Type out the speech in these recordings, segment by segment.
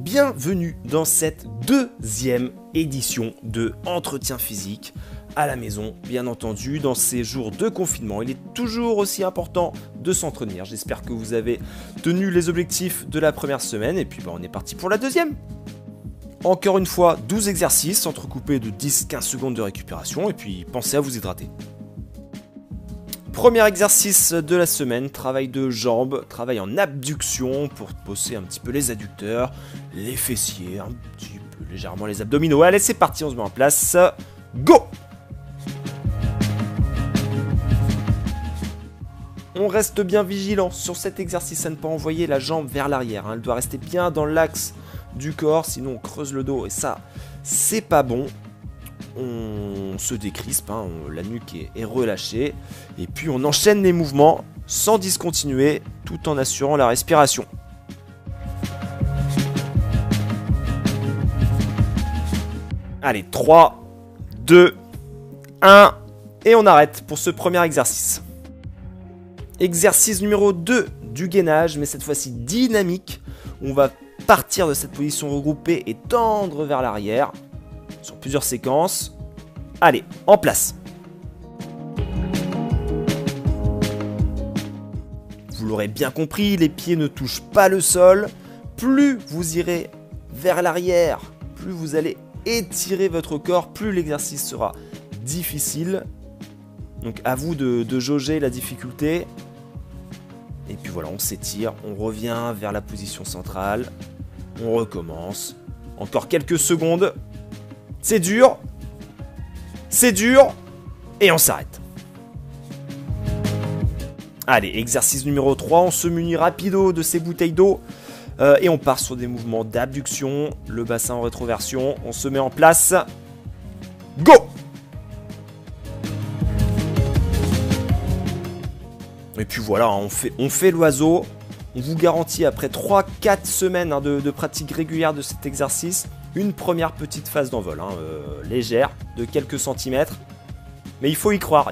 Bienvenue dans cette deuxième édition de Entretien physique à la maison, bien entendu. Dans ces jours de confinement, il est toujours aussi important de s'entretenir. J'espère que vous avez tenu les objectifs de la première semaine et puis on est parti pour la deuxième. Encore une fois, 12 exercices entrecoupés de 10-15 secondes de récupération et puis pensez à vous hydrater. Premier exercice de la semaine, travail de jambes, travail en abduction pour bosser un petit peu les adducteurs, les fessiers, un petit peu légèrement les abdominaux. Allez, c'est parti, on se met en place. Go! On reste bien vigilant sur cet exercice à ne pas envoyer la jambe vers l'arrière. Elle doit rester bien dans l'axe du corps, sinon on creuse le dos et ça, c'est pas bon. On se décrispe, la nuque est relâchée et puis on enchaîne les mouvements sans discontinuer tout en assurant la respiration. Allez, 3, 2, 1 et on arrête pour ce premier exercice. Exercice numéro 2 du gainage, mais cette fois-ci dynamique. On va partir de cette position regroupée et tendre vers l'arrière sur plusieurs séquences. Allez, en place. Vous l'aurez bien compris, les pieds ne touchent pas le sol. Plus vous irez vers l'arrière, plus vous allez étirer votre corps, plus l'exercice sera difficile. Donc à vous de jauger la difficulté. Et puis voilà, on s'étire, on revient vers la position centrale. On recommence. Encore quelques secondes. C'est dur, et on s'arrête. Allez, exercice numéro 3, on se munit rapido de ces bouteilles d'eau et on part sur des mouvements d'abduction, le bassin en rétroversion, on se met en place. Go! Et puis voilà, on fait l'oiseau. On vous garantit après 3-4 semaines de pratique régulière de cet exercice, une première petite phase d'envol, légère, de quelques centimètres. Mais il faut y croire,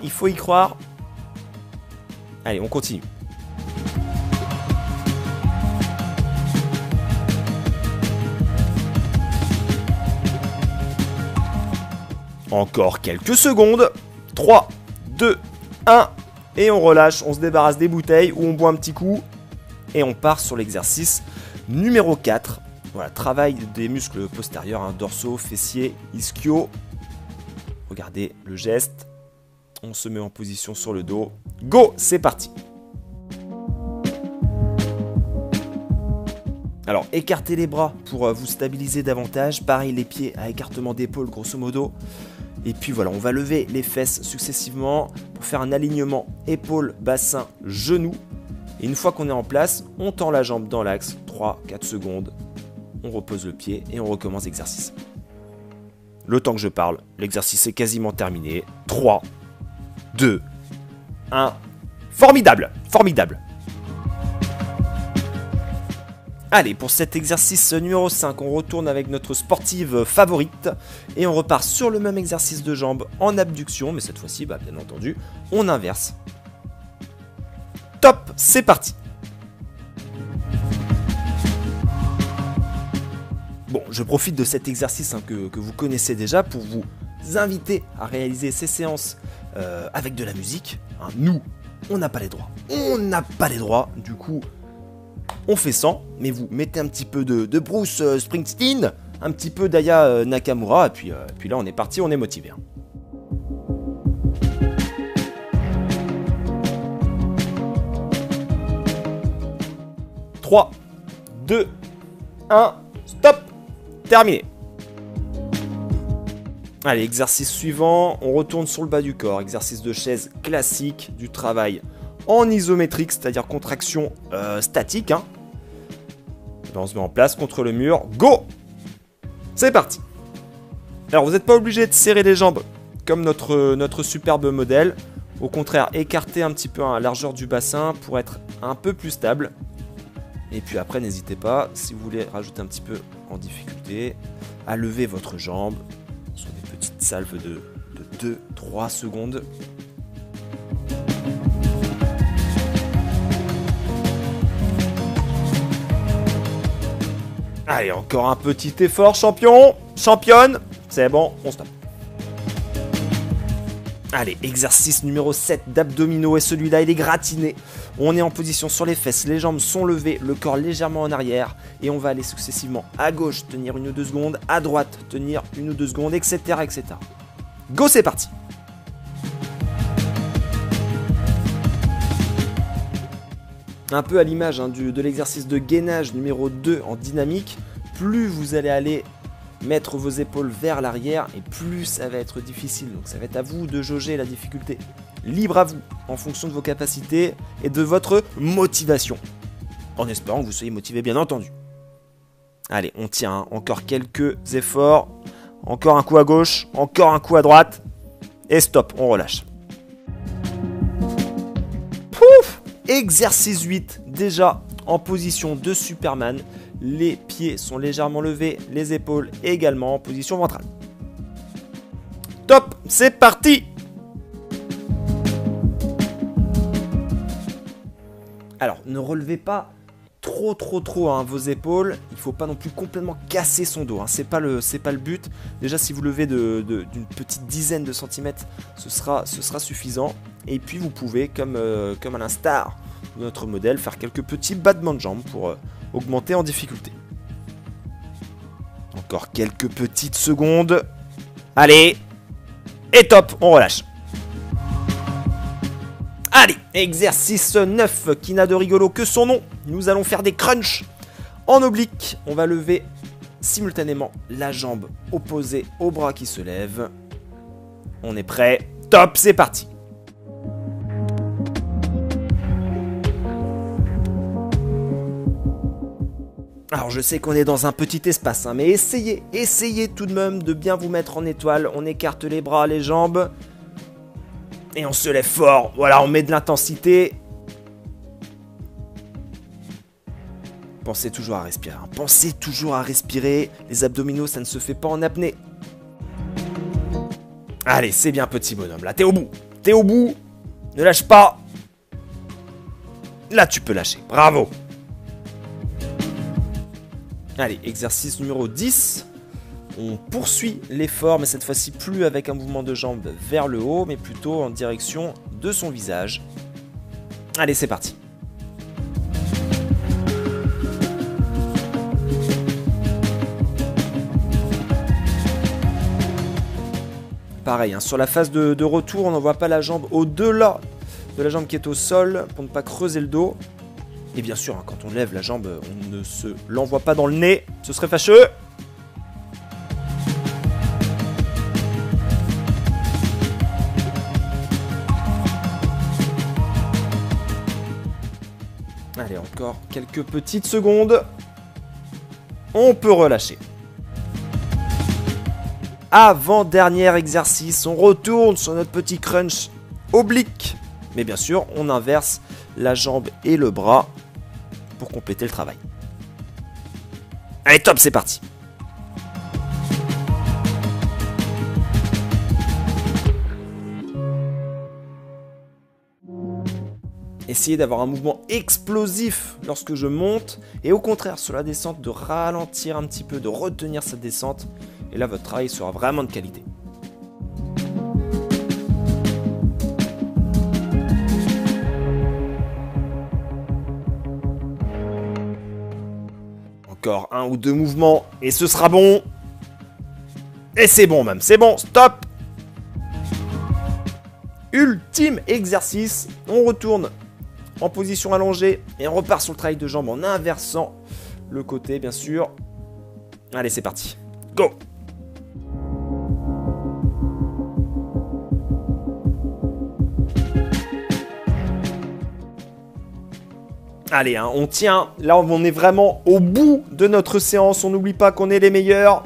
Allez, on continue. Encore quelques secondes. 3, 2, 1. Et on relâche, on se débarrasse des bouteilles ou on boit un petit coup. Et on part sur l'exercice numéro 4. Voilà, travail des muscles postérieurs, dorsaux, fessiers, ischio. Regardez le geste. On se met en position sur le dos. Go, c'est parti. Alors, écartez les bras pour vous stabiliser davantage. Pareil, les pieds à écartement d'épaule, grosso modo. Et puis voilà, on va lever les fesses successivement pour faire un alignement épaule, bassin, genou. Et une fois qu'on est en place, on tend la jambe dans l'axe, 3-4 secondes. On repose le pied et on recommence l'exercice. Le temps que je parle, l'exercice est quasiment terminé. 3, 2, 1. Formidable, formidable. Allez, pour cet exercice numéro 5, on retourne avec notre sportive favorite. Et on repart sur le même exercice de jambes en abduction. Mais cette fois-ci, bien entendu, on inverse. Top, c'est parti. Bon, je profite de cet exercice que vous connaissez déjà pour vous inviter à réaliser ces séances avec de la musique. Nous, on n'a pas les droits. Du coup, on fait sans, mais vous mettez un petit peu de Bruce Springsteen, un petit peu d'Aya Nakamura, et puis là, on est parti, on est motivé. 3, 2, 1, stop, terminé. Allez, exercice suivant, on retourne sur le bas du corps, exercice de chaise classique, du travail en isométrique, c'est-à-dire contraction statique. Là, on se met en place contre le mur, go! C'est parti. Alors, vous n'êtes pas obligé de serrer les jambes comme notre superbe modèle. Au contraire, écartez un petit peu la largeur du bassin pour être un peu plus stable. Et puis après, n'hésitez pas, si vous voulez rajouter un petit peu en difficulté, à lever votre jambe sur des petites salves de 2-3 secondes. Allez, encore un petit effort, champion, championne. C'est bon, on stoppe. Allez, exercice numéro 7 d'abdominaux, et celui-là, il est gratiné. On est en position sur les fesses, les jambes sont levées, le corps légèrement en arrière, et on va aller successivement à gauche, tenir 1 ou 2 secondes, à droite, tenir 1 ou 2 secondes, etc. etc. Go, c'est parti. Un peu à l'image de l'exercice de gainage numéro 2 en dynamique, plus vous allez aller mettre vos épaules vers l'arrière et plus ça va être difficile. Donc ça va être à vous de jauger la difficulté. Libre à vous, en fonction de vos capacités et de votre motivation. En espérant que vous soyez motivé, bien entendu. Allez, on tient, encore quelques efforts. Encore un coup à gauche, encore un coup à droite. Et stop, on relâche. Pouf! Exercice 8, déjà en position de Superman. Les pieds sont légèrement levés, les épaules également en position ventrale. Top, c'est parti! Alors, ne relevez pas trop vos épaules. Il ne faut pas non plus complètement casser son dos. C'est pas le but. Déjà, si vous levez d'une petite dizaine de centimètres, ce sera suffisant. Et puis, vous pouvez, comme à l'instar de notre modèle, faire quelques petits battements de jambes pour augmenter en difficulté. Encore quelques petites secondes. Allez! Et top, on relâche. Allez, exercice 9 qui n'a de rigolo que son nom. Nous allons faire des crunchs en oblique. On va lever simultanément la jambe opposée au bras qui se lève. On est prêt. Top, c'est parti. Alors je sais qu'on est dans un petit espace, mais essayez tout de même de bien vous mettre en étoile. On écarte les bras, les jambes. Et on se lève fort. Voilà, on met de l'intensité. Pensez toujours à respirer. Pensez toujours à respirer. Les abdominaux, ça ne se fait pas en apnée. Allez, c'est bien, petit bonhomme. Là, t'es au bout. T'es au bout. Ne lâche pas. Là, tu peux lâcher. Bravo. Allez, exercice numéro 10. On poursuit l'effort, mais cette fois-ci plus avec un mouvement de jambe vers le haut, mais plutôt en direction de son visage. Allez, c'est parti. Pareil, sur la phase de retour, on n'envoie pas la jambe au-delà de la jambe qui est au sol pour ne pas creuser le dos. Et bien sûr, quand on lève la jambe, on ne se l'envoie pas dans le nez, ce serait fâcheux. Allez, encore quelques petites secondes. On peut relâcher. Avant-dernier exercice, on retourne sur notre petit crunch oblique. Mais bien sûr, on inverse la jambe et le bras pour compléter le travail. Allez, top, c'est parti. Essayez d'avoir un mouvement explosif lorsque je monte et au contraire sur la descente de ralentir un petit peu, de retenir cette descente et là votre travail sera vraiment de qualité. Encore un ou deux mouvements et ce sera bon. Et c'est bon même, c'est bon, stop. Ultime exercice, on retourne en position allongée et on repart sur le travail de jambes en inversant le côté bien sûr. Allez, c'est parti, go. Allez, on tient. Là, on est vraiment au bout de notre séance. On n'oublie pas qu'on est les meilleurs.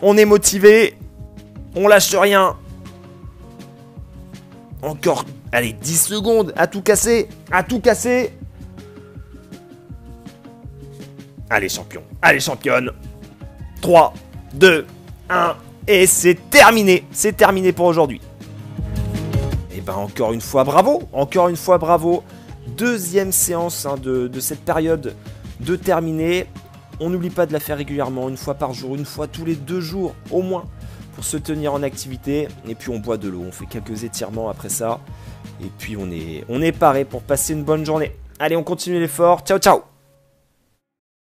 On est motivé. On lâche rien. Encore, allez, 10 secondes. À tout casser. À tout casser. Allez, champion. Allez, championne. 3, 2, 1. Et c'est terminé. C'est terminé pour aujourd'hui. Et ben, encore une fois, bravo. Encore une fois, bravo. Deuxième séance de cette période de terminer. On n'oublie pas de la faire régulièrement, une fois par jour, une fois tous les 2 jours au moins, pour se tenir en activité. Et puis on boit de l'eau, on fait quelques étirements après ça. Et puis on est paré pour passer une bonne journée. Allez, on continue l'effort. Ciao, ciao!